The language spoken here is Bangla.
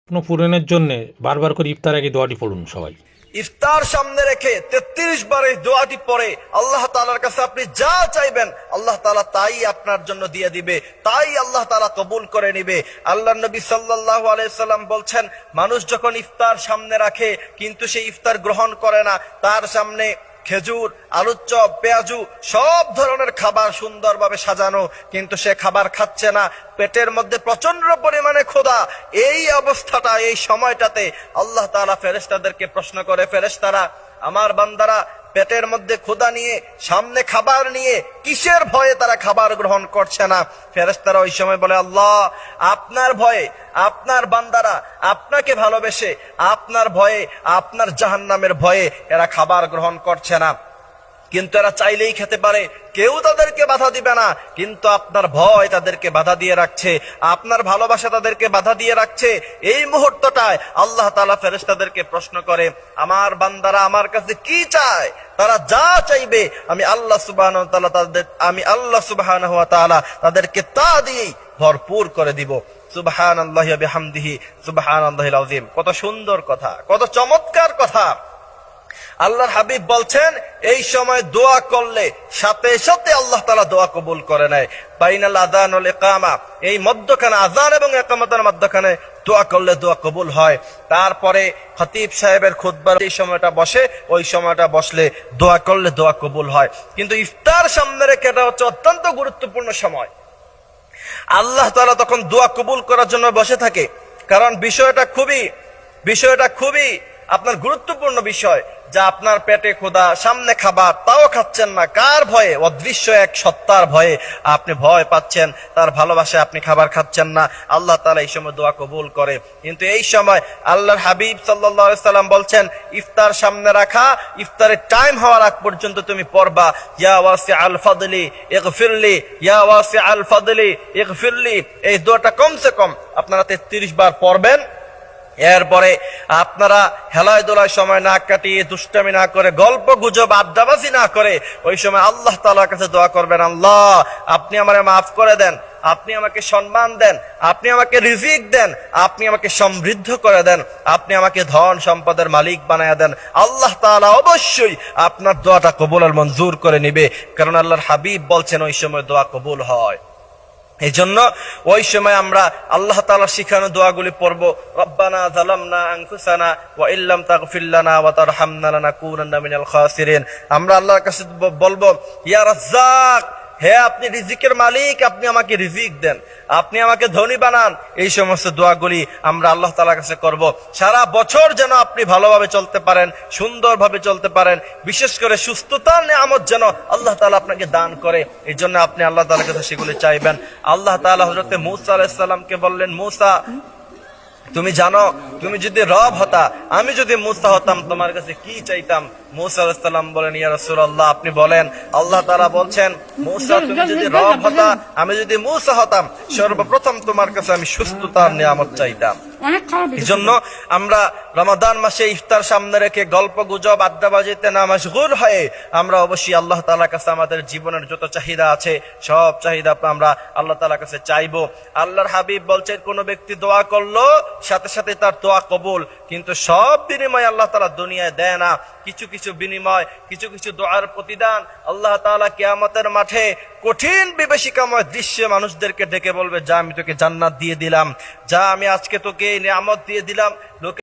পূরণের জন্য বারবার করে ইফতার আগে দোয়াটি পড়ুন সবাই। ইফতার সামনে রেখে 33 বার এই দোয়াটি পড়ে আল্লাহ তাআলার কাছে আপনি যা চাইবেন আল্লাহ তাআলা তাই আপনার জন্য দিয়ে দিবে, তাই আল্লাহ তাআলা কবুল করে নিবে। আল্লাহর নবী সাল্লাল্লাহু আলাইহি সাল্লাম বলছেন, মানুষ যখন ইফতার সামনে রাখে কিন্তু সে ইফতার গ্রহণ করে না, তার সামনে খেজুর, আলুর চপ, পেঁয়াজু সব ধরনের খাবার সুন্দরভাবে সাজানো, কিন্তু সে খাবার খাচ্ছে না, পেটের মধ্যে প্রচন্ড পরিমাণে ক্ষুধা। এই অবস্থাটা, এই সময়টাতে আল্লাহ তাআলা ফেরেশতাদেরকে প্রশ্ন করে, ফেরেশতারা, আমার বান্দারা পেটের মধ্যে ক্ষুধা নিয়ে, সামনে খাবার নিয়ে কিসের ভয়ে তারা খাবার গ্রহণ করছে না? ফেরেশতারা ওই সময় বলে, আল্লাহ আপনার ভয়ে, আপনার বান্দারা আপনাকে ভালোবেসে, আপনার ভয়ে, আপনার জাহান্নামের ভয়ে এরা খাবার গ্রহণ করছে না। কিন্তু এরা চাইলেই খেতে পারে, কেউ তাদেরকে বাধা দিবে না, কিন্তু আপনার ভয় তাদেরকে বাধা দিয়ে রাখছে, আপনার ভালোবাসা তাদেরকে বাধা দিয়ে রাখছে। এই মুহূর্তটায় আল্লাহ তাআলা ফেরেশতাদেরকে প্রশ্ন করে, আমার বান্দারা আমার কাছে কি চায়? তারা যা চাইবে আমি আল্লাহ সুবহানাহু ওয়া তাআলা তাদেরকে তা দিয়েই ভরপুর করে দিব। সুবহানাল্লাহি ওয়া বিহামদিহি সুবহানাল্লাহিল আযীম। কত সুন্দর কথা, কত চমৎকার কথা। আল্লাহর হাবিব বলছেন, এই সময় দোয়া করলে সাথে সাথে আল্লাহ তাআলা দোয়া কবুল করে নেয়। বাইনাল আযান ওয়াল ইকামা, এই মধ্যখানে আযান এবং ইকামতের মধ্যখানে দোয়া করলে দোয়া কবুল হয়। তারপরে খতিব সাহেবের খুতবার এই সময়টা বসে, ওই সময়টা বসলে দোয়া করলে দোয়া কবুল হয়। কিন্তু ইফতার সামনে রেখে এটা হচ্ছে অত্যন্ত গুরুত্বপূর্ণ সময়। আল্লাহ তাআলা তখন দোয়া কবুল করার জন্য বসে থাকে, কারণ বিষয়টা খুবই আপনার গুরুত্বপূর্ণ বিষয়। যা আপনার পেটে ক্ষুধা, সামনে খাবার, তাও খাচ্ছেন না, কার ভয়ে? অদৃশ্য এক সত্তার ভয়ে আপনি ভয় পাচ্ছেন, তার ভালোবাসায় আপনি খাবার খাচ্ছেন না। আল্লাহ তাআলা এই সময় দোয়া কবুল করে। কিন্তু এই সময় আল্লাহর হাবিব সাল্লাল্লাহু আলাইহি সাল্লাম বলছেন, ইফতার সামনে রাখা, ইফতারের টাইম হওয়ার আগ পর্যন্ত তুমি পড়বা, ইয়া ওয়াসিআল ফাদলি ইগফিরলি, ইয়া ওয়াসিআল ফাদলি ইগফিরলি। এই দোয়াটা কমসে কম আপনারা 33 বার পড়বেন। এরপরে আপনারা হেলায় দোলায় সময় না কাটিয়ে, দুষ্টামি না করে, গল্প গুজব আড্ডাবাজি না করে ওই সময় আল্লাহ তাআলার কাছে দোয়া করবেন, আল্লাহ আপনি আমারে মাফ করে দেন, আপনি আমাকে সম্মান দেন, আপনি আমাকে রিজিক দেন, আপনি আমাকে সমৃদ্ধ করে দেন, আপনি আমাকে ধন সম্পদের মালিক বানায়া দেন। আল্লাহ তাআলা অবশ্যই আপনার দোয়াটা কবুল আর মঞ্জুর করে নিবে, কারণ আল্লাহর হাবিব বলছেন ওই সময় দোয়া কবুল হয়। এই জন্য ওই সময় আমরা আল্লাহ তাআলার শিখানো দোয়াগুলি পড়ব। রব্বানা যালামনা আনফুসানা ওয়া ইল্লাম তাগফির লানা ওয়া তারহামনা লানাকুনান্না মিনাল খাসিরিন। আমরা আল্লাহর কাছে বলবো, ইয়া রাজ্জাক, হে আপনি রিজিকের মালিক, আপনি আমাকে রিজিক দেন, আপনি আমাকে ধনী বানান। এই সমস্ত দোয়াগুলি আমরা আল্লাহ তাআলার কাছে করব। সারা বছর যেন আপনি ভালোভাবে চলতে পারেন, সুন্দরভাবে চলতে পারেন, বিশেষ করে সুস্থতার নিয়ামত যেন আল্লাহ তাআলা আপনাকে দান করে, এই জন্য আপনি আল্লাহ তাআলার কাছে সেগুলি চাইবেন। আল্লাহ তাআলা হযরত মূসা আলাইহিস সালামকে বললেন, মূসা তুমি জানো, তুমি যদি রব হতা, আমি যদি মূসা হতাম, তোমার কাছে কি চাইতাম? মূসা আলাইহিস সালাম বলেন, ইয়া রাসূলুল্লাহ আপনি বলেন। আল্লাহ তাআলা বলছেন, মূসা তুমি যদি রব হতা, আমি যদি মূসা হতাম, সর্বপ্রথম তোমার কাছে আমি সুস্থতার নিয়ামত চাইতাম। এই জন্য আমরা রমাদান মাসে ইফতার সামনে রেখে গল্প গুজব আড্ডাবাজিতে না মাশগুল হয়ে আমরা অবশ্যই আল্লাহ তাআলার কাছে আমাদের জীবনের যত চাহিদা আছে সব চাহিদা আমরা আল্লাহ তাআলার কাছে চাইবো। আল্লাহর হাবিব বলছেন, কোন ব্যক্তি দোয়া করলো সাথে সাথে তার দোয়া কবুল, কিন্তু সব বিনিময় আল্লাহ তাআলা দুনিয়ায় দেয় না। কিছু কিছু বিনিময়, কিছু কিছু দোয়ার প্রতিদান আল্লাহ তাআলা কিয়ামতের মাঠে কঠিন বিভীষিকাময় দৃশ্যে মানুষদেরকে ডেকে বলবে, যা আমি তোকে জান্নাত দিয়ে দিলাম, যা আমি আজকে তোকে নিয়ামত দিয়ে দিলাম।